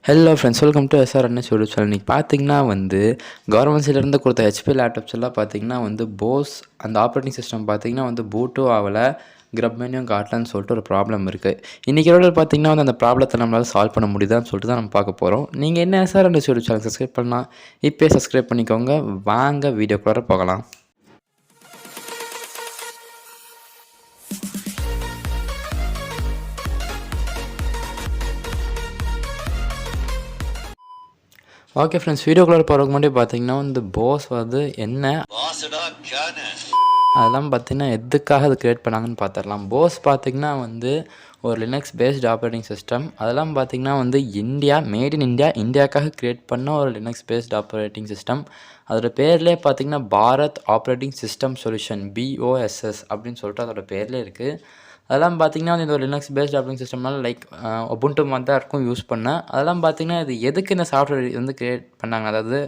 Hello friends, welcome to SRNS YouTube channel. இன்றைக்கி பார்த்தீங்கன்னா government சைட்லேருந்து கொடுத்த ஹெச்பி லேப்டாப்ஸ் எல்லாம் பார்த்தீங்கன்னா போஸ் அந்த ஆப்ரேட்டிங் சிஸ்டம் பார்த்தீங்கன்னா பூட்டும் ஆகலை, கிரப் மெனுவும் காட்டலன்னு சொல்லிட்டு ஒரு ப்ராப்ளம் இருக்குது. இன்றைக்கி ரோடில் பார்த்தீங்கன்னா அந்த ப்ராப்ளத்தை நம்மளால் சால்வ் பண்ண முடியுதான்னு சொல்லிட்டு தான் நம்ம பார்க்க போகிறோம். நீங்கள் என்ன SRNS யூடியூப் சேனல் சப்ஸ்கிரைப் பண்ணலாம், இப்போயே சப்ஸ்கிரைப் பண்ணிக்கோங்க. வாங்க வீடியோக்குள்ளே போகலாம். ஓகே ஃப்ரெண்ட்ஸ், வீடியோக்குள்ளே போகிறதுக்கு முன்னாடி பார்த்தீங்கன்னா போஸ் என்ன அதெல்லாம் பார்த்தீங்கன்னா எதுக்காக அது க்ரியேட் பண்ணாங்கன்னு பார்த்துடலாம். போஸ் பார்த்தீங்கன்னா ஒரு லினக்ஸ் பேஸ்ட் ஆப்ரேட்டிங் சிஸ்டம். அதெல்லாம் பார்த்தீங்கன்னா இந்தியா மேட் இன் இந்தியாவுக்காக க்ரியேட் பண்ண ஒரு லினக்ஸ் பேஸ்ட் ஆப்ரேட்டிங் சிஸ்டம். அதோட பேர்லேயே பார்த்தீங்கன்னா Bharat operating system solution BOSS அப்படின்னு சொல்லிட்டு அதோட பேர்லேயே இருக்குது. அதெல்லாம் பார்த்தீங்கன்னா இந்த ஒரு லினக்ஸ் பேஸ்ட் ஆப்ரேட்டிங் சிஸ்டம்னால உபுண்டு மாதிரி தான் இருக்கும் யூஸ் பண்ணேன். அதெல்லாம் பார்த்தீங்கன்னா இது எதுக்கு இந்த சாஃப்ட்வேர் க்ரியேட் பண்ணாங்க, அதாவது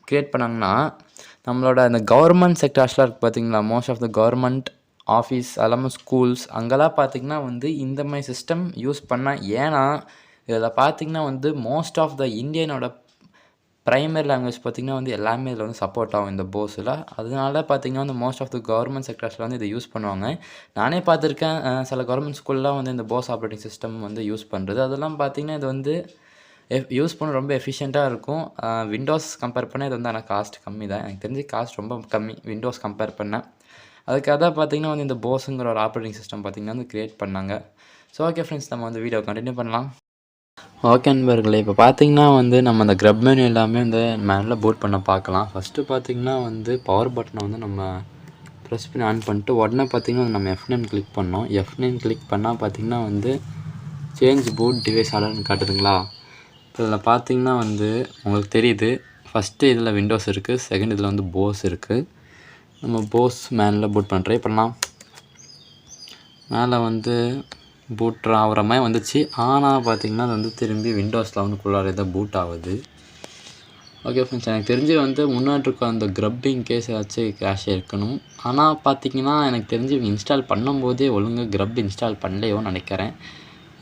க்ரியேட் பண்ணாங்கன்னா நம்மளோட அந்த கவர்மெண்ட் செக்டார்ஸ்லாம் இருக்குது பார்த்தீங்களா, most of the government office அதெல்லாமல் ஸ்கூல்ஸ் அங்கெல்லாம் பார்த்திங்கன்னா இந்த மாதிரி சிஸ்டம் யூஸ் பண்ணால், ஏன்னா இதில் பார்த்திங்கன்னா மோஸ்ட் ஆஃப் த இந்தியனோட ப்ரைமரி லாங்குவேஜ் பார்த்திங்கன்னா எல்லாமே இதில் சப்போர்ட் ஆகும் இந்த போஸில். அதனால பார்த்திங்கன்னா மோஸ்ட் ஆஃப் த கவர்மெண்ட் செக்டர்ஸில் இதை யூஸ் பண்ணுவாங்க. நானே பார்த்துருக்கேன் சில கவர்மெண்ட் ஸ்கூல்லாம் இந்த போஸ் ஆப்ரேட்டிங் சிஸ்டம் யூஸ் பண்ணுறது. அதெல்லாம் பார்த்திங்கன்னா இது யூஸ் பண்ண ரொம்ப எஃபிஷியண்ட்டாக இருக்கும். விண்டோஸ் கம்பேர் பண்ணால் இது ஆனால் காஸ்ட் கம்மி தான். எனக்கு தெரிஞ்சு காஸ்ட் ரொம்ப கம்மி விண்டோஸ் கம்பேர் பண்ணேன். அதுக்காக தான் பார்த்திங்கன்னா இந்த போஸுங்கிற ஒரு ஆப்ரேட்டிங் சிஸ்டம் பார்த்திங்கன்னா க்ரியேட் பண்ணாங்க. ஸோ ஓகே ஃப்ரெண்ட்ஸ், நம்ம வீடியோ கண்டினியூ பண்ணலாம். ஓகே நண்பர்களே, இப்போ பார்த்தீங்கன்னா நம்ம அந்த கிரப் மெனு எல்லாமே மேலே பூட் பண்ண பார்க்கலாம். ஃபஸ்ட்டு பார்த்தீங்கன்னா பவர் பட்டனை நம்ம ப்ரெஸ் பண்ணி ஆன் பண்ணிட்டு உடனே பார்த்திங்கன்னா நம்ம F9 கிளிக் பண்ணோம். F9 கிளிக் பண்ணால் பார்த்திங்கன்னா சேஞ்ச் பூட் டிவைஸ் ஆர்டர்னு காட்டுதுங்களா. இப்போ இதில் பார்த்திங்கன்னா உங்களுக்கு தெரியுது, ஃபஸ்ட்டு இதில் விண்டோஸ் இருக்குது, செகண்ட் இதில் போஸ் இருக்குது. நம்ம போஸ் மேனில் பூட் பண்ண ட்ரை பண்ணலாம். மேலே பூட் ஆகிற மாதிரி வந்துச்சு. ஆனால் பார்த்திங்கன்னா அது திரும்பி விண்டோஸில் குள்ளார தான் பூட் ஆகுது. ஓகே ஃப்ரெண்ட்ஸ், எனக்கு தெரிஞ்சு முன்னாடி இருக்க அந்த கிரப்பிங் கேஸ் ஏதாச்சும் கிராஷ் இருக்கணும். ஆனால் பார்த்திங்கன்னா எனக்கு தெரிஞ்சு இன்ஸ்டால் பண்ணும்போதே ஒழுங்காக கிரப் இன்ஸ்டால் பண்ணலையோன்னு நினைக்கிறேன்.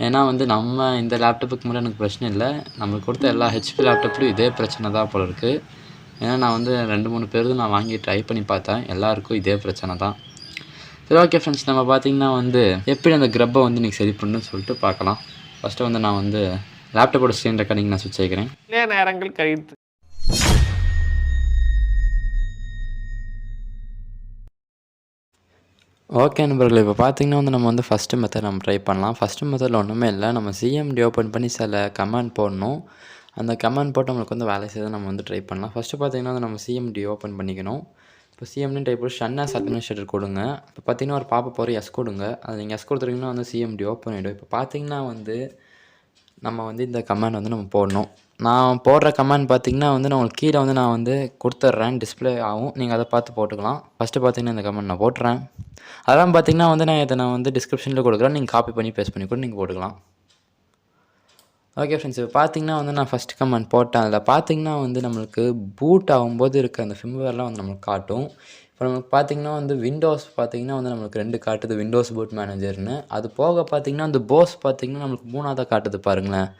ஏன்னா நம்ம இந்த லேப்டாப்புக்கு முன்னாடி எனக்கு பிரச்சனை இல்லை, நம்மளுக்கு கொடுத்த எல்லா ஹெச்பி லேப்டாப்லையும் இதே பிரச்சனை தான் போல இருக்குது. ஏன்னா நான் 2-3 பேர் நான் வாங்கி ட்ரை பண்ணி பார்த்தேன், எல்லாருக்கும் இதே பிரச்சனை தான். சரி ஓகே ஃப்ரெண்ட்ஸ், நம்ம பார்த்திங்கன்னா எப்படி அந்த கிரப்பை இன்றைக்கி சரி பண்ணுன்னு சொல்லிட்டு பார்க்கலாம். ஃபஸ்ட்டு நான் லேப்டாப்போட ஸ்க்ரீன் ரெக்கார்டிங் நான் சுவிட்ச் வைக்கிறேன். நேரங்கள் கழித்து ஓகே நண்பர்களே, இப்போ பார்த்திங்கன்னா நம்ம ஃபஸ்ட்டு மெத்தட் நம்ம ட்ரை பண்ணலாம். ஃபஸ்ட்டு மெத்தடில் ஒன்றுமே இல்லை, நம்ம CMD ஓப்பன் பண்ணி சில கமெண்ட் போடணும். அந்த கமெண்ட் போட்டு நம்மளுக்கு வேலை செய்ய நம்ம ட்ரை பண்ணலாம். ஃபஸ்ட்டு பார்த்திங்கன்னா நம்ம CMD ஓப்பன் பண்ணிக்கணும். இப்போ CMD டைப் போட்டு ஷன் ஆஸ் அட்மினிஸ்ட்ரேட்டர் கொடுங்க. இப்போ பார்த்திங்கன்னா ஒரு பாப்பா போகிற எஸ் கொடுங்க. அது நீங்கள் எஸ் கொடுத்துருங்கன்னா CMD ஓப்பன் ஆகிடும். இப்போ பார்த்திங்கன்னா நம்ம இந்த கமெண்ட் நம்ம போடணும். நான் போடுற கமெண்ட் பார்த்திங்கன்னா நான் உங்களுக்கு கீழே நான் கொடுத்துட்றேன், டிஸ்பிளே ஆகும், நீங்கள் அதை பார்த்து போட்டுக்கலாம். ஃபஸ்ட்டு பார்த்திங்கன்னா இந்த கமெண்ட் நான் போட்டுறேன். அதெல்லாம் பார்த்திங்கன்னா நான் டிஸ்கிரிப்ஷனில் கொடுக்குறேன், நீங்கள் காப்பி பண்ணி பேஸ்ட் பண்ணி கூட நீங்கள் போட்டுக்கலாம். ஓகே ஃப்ரெண்ட்ஸ், இப்போ பார்த்திங்கன்னா நான் ஃபஸ்ட் கமெண்ட் போட்டேன். அதில் பார்த்திங்கன்னா நம்மளுக்கு பூட் ஆகும்போது இருக்க அந்த ஃபிம்வேர்லாம் நம்மளுக்கு காட்டும். இப்போ நம்மளுக்கு பார்த்திங்கன்னா விண்டோஸ் பார்த்திங்கன்னா நம்மளுக்கு 2 காட்டுது, விண்டோஸ் பூட் மேனேஜர்னு. அது போக பார்த்திங்கன்னா போஸ் பார்த்திங்கன்னா நம்மளுக்கு 3ஆவதாக காட்டுது பாருங்களேன்,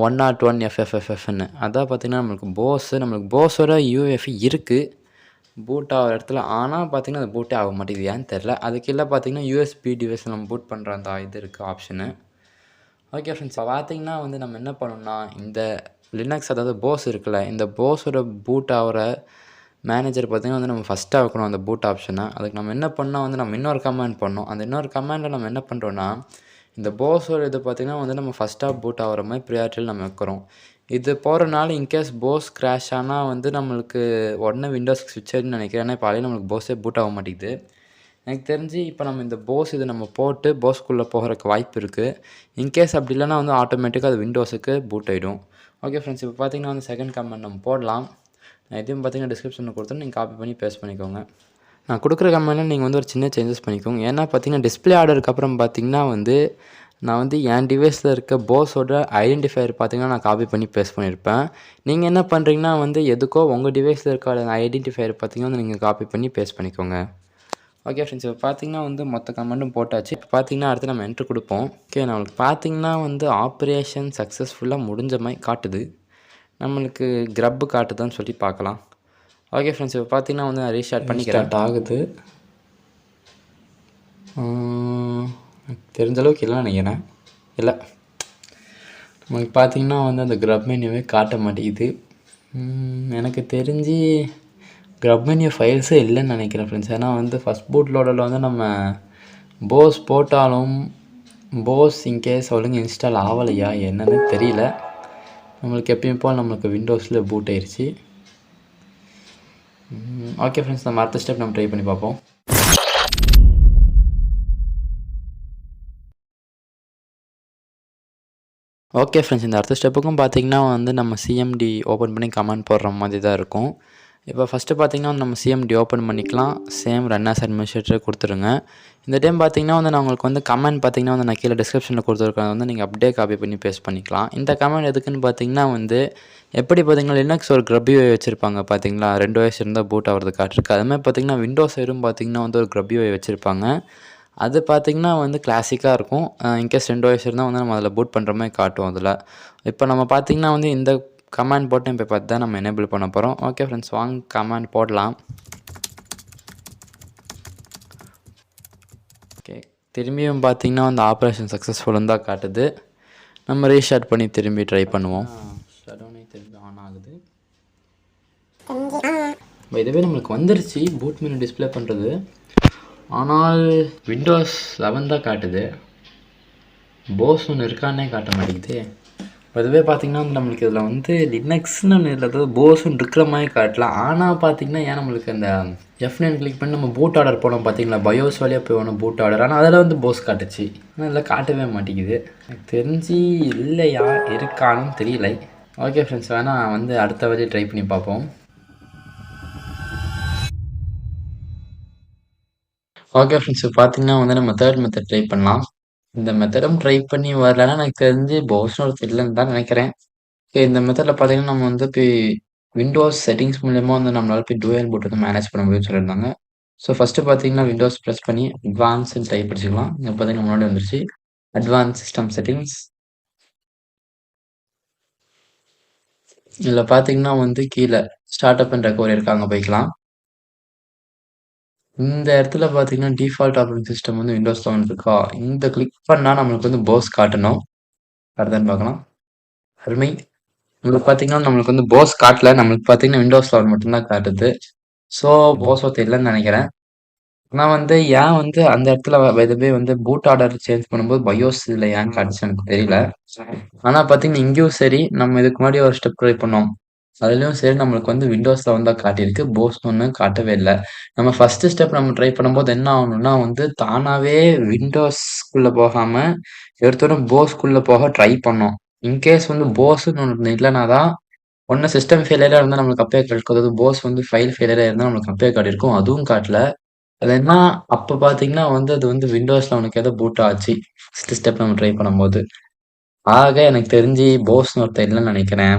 101 FFFFன்னு. அதான் பார்த்திங்கன்னா நம்மளுக்கு போஸோட UEFI இருக்குது பூட் ஆகிற இடத்துல. ஆனால் பார்த்திங்கன்னா அது பூட்டே ஆக மாட்டேங்குது, ஏன்னு தெரில. அதுக்கு இல்லை பார்த்திங்கன்னா USB டிவைஸ் நம்ம பூட் பண்ணுற அந்த இது இருக்குது ஆப்ஷனு. ஓகே ஃப்ரெண்ட்ஸ், இப்போ பார்த்திங்கன்னா நம்ம என்ன பண்ணணும்னா இந்த லினக்ஸ், அதாவது போஸ் இருக்குல்ல, இந்த போஸோட பூட் ஆகிற மேனேஜர் பார்த்திங்கன்னா நம்ம ஃபஸ்ட்டாக வைக்கணும் அந்த பூட் ஆப்ஷனை. அதுக்கு நம்ம என்ன பண்ணால் நம்ம இன்னொரு கமெண்ட் பண்ணணும். அந்த இன்னொரு கமெண்டில் நம்ம என்ன பண்ணுறோன்னா இந்த போஸோட இது பார்த்திங்கன்னா நம்ம ஃபஸ்ட்டாக பூட் ஆகிற மாதிரி ப்ரியாரிட்டியில் நம்ம வைக்கிறோம். இது போகிறனால இன்கேஸ் போஸ் கிராஷ் ஆனால் நம்மளுக்கு உடனே விண்டோஸ்க்கு ஸ்விட்ச் ஆகிடுன்னு நினைக்கிறேன். ஏன்னா இப்போ ஆல்ரெடி நம்மளுக்கு போஸே பூட் ஆக மாட்டேங்குது. எனக்கு தெரிஞ்சு இப்போ நம்ம இந்த போஸ் இது நம்ம போட்டு போஸ்க்குள்ளே போகிறதுக்கு வாய்ப்பு இருக்குது. இன்கேஸ் அப்படி இல்லைனா ஆட்டோமேட்டிக்காக அது விண்டோஸுக்கு பூட் ஆகிடும். ஓகே ஃப்ரெண்ட்ஸ், இப்போ பார்த்திங்கன்னா செகண்ட் கமெண்ட் நம்ம போடலாம். நான் இதையும் பார்த்திங்கன்னா டிஸ்கிரிப்ஷனில் கொடுத்து நீங்கள் காப்பி பண்ணி பேஸ்ட் பண்ணிக்கோங்க. நான் கொடுக்குற கமெண்ட்டில் நீங்கள் ஒரு சின்ன சேஞ்சஸ் பண்ணிக்கோங்க. ஏன்னா பார்த்திங்கன்னா டிஸ்பிளே ஆர்டருக்கு அப்புறம் பார்த்திங்கன்னா நான் என் டிவைஸில் இருக்க போஸோட ஐடென்டிஃபையர் பார்த்திங்கன்னா நான் காப்பி பண்ணி பேஸ்ட் பண்ணியிருப்பேன். நீங்கள் என்ன பண்ணுறீங்கன்னா எதுக்கோ உங்கள் டிவைஸில் இருக்க ஐடென்டிஃபையர் பார்த்திங்கன்னா நீங்கள் காப்பி பண்ணி பேஸ்ட் பண்ணிக்கோங்க. ஓகே ஃப்ரெண்ட்ஸ், இப்போ பார்த்தீங்கன்னா வந்து மொத்த கமெண்ட்டும் போட்டாச்சு. இப்போ பார்த்தீங்கன்னா அடுத்து நம்ம என்ட்ரு கொடுப்போம். ஓகே, நம்மளுக்கு பார்த்தீங்கன்னா வந்து ஆப்ரேஷன் சக்ஸஸ்ஃபுல்லாக முடிஞ்ச மாதிரி காட்டுது. நம்மளுக்கு கிரப்பு காட்டுதான்னு சொல்லி பார்க்கலாம். ஓகே ஃப்ரெண்ட்ஸ், இப்போ பார்த்தீங்கன்னா வந்து நான் ரீஸ்டார்ட் பண்ணிக்கிறேன். ஸ்டார்ட் ஆகுது. தெரிஞ்ச அளவுக்கு இல்லைன்னு நினைக்கிறேன். இல்லை, நமக்கு பார்த்தீங்கன்னா வந்து அந்த கிரப் மெனுவே காட்ட மாட்டேங்குது. எனக்கு தெரிஞ்சு கிரப் மெனு ஃபைல்ஸே இல்லைன்னு நினைக்கிறேன் ஃப்ரெண்ட்ஸ். ஏன்னா வந்து ஃபஸ்ட் பூட் லோடரில் வந்து நம்ம போஸ் போட்டாலும் போஸ் இன்கேஸ் ஒழுங்கு இன்ஸ்டால் ஆகலையா என்னன்னு தெரியல. நம்மளுக்கு எப்பயும் போல் நம்மளுக்கு விண்டோஸில் பூட் ஆயிடுச்சு. ஓகே ஃப்ரெண்ட்ஸ், நம்ம அடுத்த ஸ்டெப் நம்ம ட்ரை பண்ணி பார்ப்போம். ஓகே ஃப்ரெண்ட்ஸ், இந்த அடுத்த ஸ்டெப்புக்கும் பார்த்தீங்கன்னா வந்து நம்ம சிஎம்டி ஓப்பன் பண்ணி கமெண்ட் போடுற மாதிரி தான் இருக்கும். இப்போ ஃபஸ்ட்டு பார்த்தீங்கன்னா நம்ம சிஎம்டி ஓப்பன் பண்ணிக்கலாம். சேம் ரன் ஆஸ் அட்மினிஸ்ட்ரேட்டர் கொடுத்துருங்க. இந்த டைம் பார்த்தீங்கன்னா வந்து நான் உங்களுக்கு வந்து கமெண்ட் பார்த்தீங்கன்னா வந்து நான் கீழே டிஸ்கிரிப்ஷனில் கொடுத்துருக்கேன். வந்து நீங்கள் அப்படியே காப்பி பண்ணி பேஸ்ட் பண்ணிக்கலாம். இந்த கமெண்ட் எதுக்குன்னு பார்த்தீங்கன்னா வந்து எப்படி பார்த்தீங்கன்னா லினக்ஸ் ஒரு கிரப்யூஐ வச்சுருப்பாங்க பார்த்தீங்களா, 2 OS இருந்தால் பூட் ஆகிறது காட்டிருக்கு. அதுமாதிரி பார்த்தீங்கன்னா விண்டோஸ் சைடும் பார்த்தீங்கன்னா வந்து ஒரு கிரப்யூஐ வச்சுருப்பாங்க. அது பார்த்திங்கன்னா வந்து கிளாசிக்காக இருக்கும். இன்கேஸ் 2 OS இருந்தால் வந்து நம்ம அதில் பூட் பண்ணுற மாதிரி காட்டும் அதில். இப்போ நம்ம பார்த்திங்கன்னா வந்து இந்த கமாண்ட் போட்டு இப்போ பார்த்து தான் நம்ம எனேபிள் பண்ண போகிறோம். ஓகே ஃப்ரெண்ட்ஸ், வாங்க கமாண்ட் போடலாம். ஓகே, திரும்பியும் பார்த்திங்கன்னா வந்து ஆப்ரேஷன் சக்ஸஸ்ஃபுல்லுன்னு தான் காட்டுது. நம்ம ரீஸ்டார்ட் பண்ணி திரும்பி ட்ரை பண்ணுவோம். ஷட்டவுனே திரும்பி ஆன் ஆகுது. இதுவே நம்மளுக்கு வந்துருச்சு பூட் மெனு டிஸ்பிளே பண்ணுறது. ஆனால் விண்டோஸ் 11 தான் காட்டுது. போஸ் ஒன்று இருக்கான்னே காட்ட மாட்டேங்குது. அதுவே பார்த்திங்கன்னா வந்து நம்மளுக்கு இதில் வந்து லினக்ஸ்னு ஒன்று இல்லை, அதாவது போஸ்ன்னு இருக்கிற மாதிரி காட்டலாம். ஆனால் பார்த்திங்கன்னா ஏன் நம்மளுக்கு அந்த F9 கிளிக் பண்ணி நம்ம பூட் ஆர்டர் போனோம் பார்த்தீங்களா, பயோஸ் வழியாக போய் வேணும் பூட் ஆர்டர். ஆனால் அதில் வந்து போஸ் காட்டுச்சு. ஆனால் இதில் காட்டவே மாட்டேங்குது. எனக்கு தெரிஞ்சு இல்லையா இருக்கான்னு தெரியல. ஓகே ஃப்ரெண்ட்ஸ், வேணால் வந்து அடுத்த வழியை ட்ரை பண்ணி பார்ப்போம். ஓகே ஃப்ரெண்ட்ஸ், பார்த்தீங்கன்னா வந்து நம்ம தேர்ட் மெத்தட் ட்ரை பண்ணலாம். இந்த மெத்தடும் ட்ரை பண்ணி வரலன்னா எனக்கு தெரிஞ்சு போஸ்னு ஒரு இல்லைன்னு தான் நினைக்கிறேன். இந்த மெத்தடில் பார்த்தீங்கன்னா நம்ம வந்து போய் விண்டோஸ் செட்டிங்ஸ் மூலயமா வந்து நம்மளால் போய் டூயல் பூட் வந்து மேனேஜ் பண்ண முடியும்னு சொல்லியிருந்தாங்க. ஸோ ஃபஸ்ட்டு பார்த்தீங்கன்னா விண்டோஸ் ப்ரெஸ் பண்ணி அட்வான்ஸ்ன்னு டைப் அடிச்சுக்கலாம். இங்கே பார்த்தீங்கன்னா முன்னாடி வந்துருச்சு அட்வான்ஸ் சிஸ்டம் செட்டிங்ஸ். இதில் பார்த்தீங்கன்னா வந்து கீழே ஸ்டார்ட் அப் அண்ட் ரெக்கவரி இருக்காங்க, போய்க்கலாம். இந்த இடத்துல பார்த்தீங்கன்னா டிஃபால்ட் ஆப்ரேட்டிங் சிஸ்டம் வந்து விண்டோஸ் 11 இருக்கா, இந்த கிளிக் பண்ணால் நம்மளுக்கு வந்து போஸ் காட்டணும். அடுத்தான்னு பார்க்கலாம். அருமை. உங்களுக்கு பார்த்தீங்கன்னா நம்மளுக்கு வந்து போஸ் காட்டல, நம்மளுக்கு பார்த்தீங்கன்னா விண்டோஸ் 11 மட்டும்தான் காட்டுது. ஸோ போஸ் ஒருத்தர் இல்லைன்னு நினைக்கிறேன். ஆனால் வந்து ஏன் வந்து அந்த இடத்துல எதுவுமே வந்து பூட் ஆர்டர் சேஞ்ச் பண்ணும்போது பயோஸ் இல்லை ஏன்னு காட்டுச்சு எனக்கு தெரியல. ஆனால் பார்த்தீங்கன்னா இங்கேயும் சரி, நம்ம இதுக்கு முன்னாடி ஒரு ஸ்டெப் ட்ரை பண்ணோம், அதுலேயும் சரி நம்மளுக்கு வந்து விண்டோஸில் வந்து காட்டியிருக்கு, போஸ் ஒன்று காட்டவே இல்லை. நம்ம ஃபஸ்ட்டு ஸ்டெப் நம்ம ட்ரை பண்ணும்போது என்ன ஆகணும்னா வந்து தானாகவே விண்டோஸ்குள்ளே போகாமல் எடுத்தோட போஸ்க்குள்ளே போக ட்ரை பண்ணோம். இன்கேஸ் வந்து போஸ்ன்னு ஒன்று இல்லைனா தான் ஒன்று சிஸ்டம் ஃபெயிலியராக இருந்தால் நம்மளுக்கு அப்பயே காட்டிருக்கும், அதாவது போஸ் வந்து ஃபைல் ஃபெயிலியராக இருந்தால் நம்மளுக்கு அப்பயே காட்டியிருக்கும். அதுவும் காட்டல. அது என்ன, அப்போ பார்த்தீங்கன்னா வந்து அது வந்து விண்டோஸில் அவனுக்கு ஏதோ பூட் ஆச்சு ஃபஸ்ட்டு ஸ்டெப் நம்ம ட்ரை பண்ணும்போது. ஆக எனக்கு தெரிஞ்சு போஸ்ன்னு ஒருத்தர் இல்லைன்னு நினைக்கிறேன்.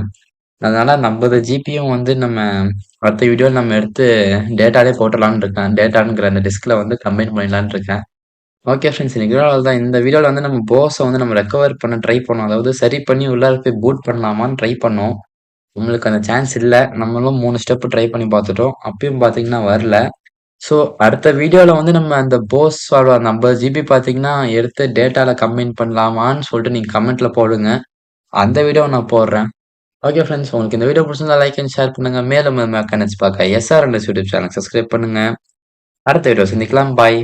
அதனால 50 ஜிபியும் வந்து நம்ம அடுத்த வீடியோவில் நம்ம எடுத்து டேட்டாலே போட்டுடலான்னு இருக்கேன். டேட்டாங்கிற அந்த டிஸ்கில் வந்து கம்பைன் பண்ணிடலான்னு இருக்கேன். ஓகே ஃப்ரெண்ட்ஸ், இன்னைக்கு வீடியோவில் தான். இந்த வீடியோவில் வந்து நம்ம போஸை வந்து நம்ம ரெக்கவர் பண்ண ட்ரை பண்ணோம், அதாவது சரி பண்ணி உள்ளார போய் பூட் பண்ணலாமான்னு ட்ரை பண்ணோம். நம்மளுக்கு அந்த சான்ஸ் இல்லை. நம்மளும் 3 ஸ்டெப்பு ட்ரை பண்ணி பார்த்துட்டோம், அப்பயும் பார்த்தீங்கன்னா வரல. ஸோ அடுத்த வீடியோவில் வந்து நம்ம அந்த போஸோட அந்த 50 ஜிபி பார்த்தீங்கன்னா எடுத்து டேட்டாவில் கம்பைன் பண்ணலாமான்னு சொல்லிட்டு நீங்கள் கமெண்ட்டில் போடுங்க. அந்த வீடியோவை நான் போடுறேன். ஓகே ஃப்ரெண்ட்ஸ், உங்களுக்கு இந்த வீடியோ பிடிச்சிருந்தா லைக் அண்ட் ஷேர் பண்ணுங்க. மேலும் கனெக்ட்ஸ் பார்க்க SRNS யூடியூப் சேனல் சப்ஸ்கிரைப் பண்ணுங்க. அடுத்த வீடியோ சந்திக்கலாம். பாய்.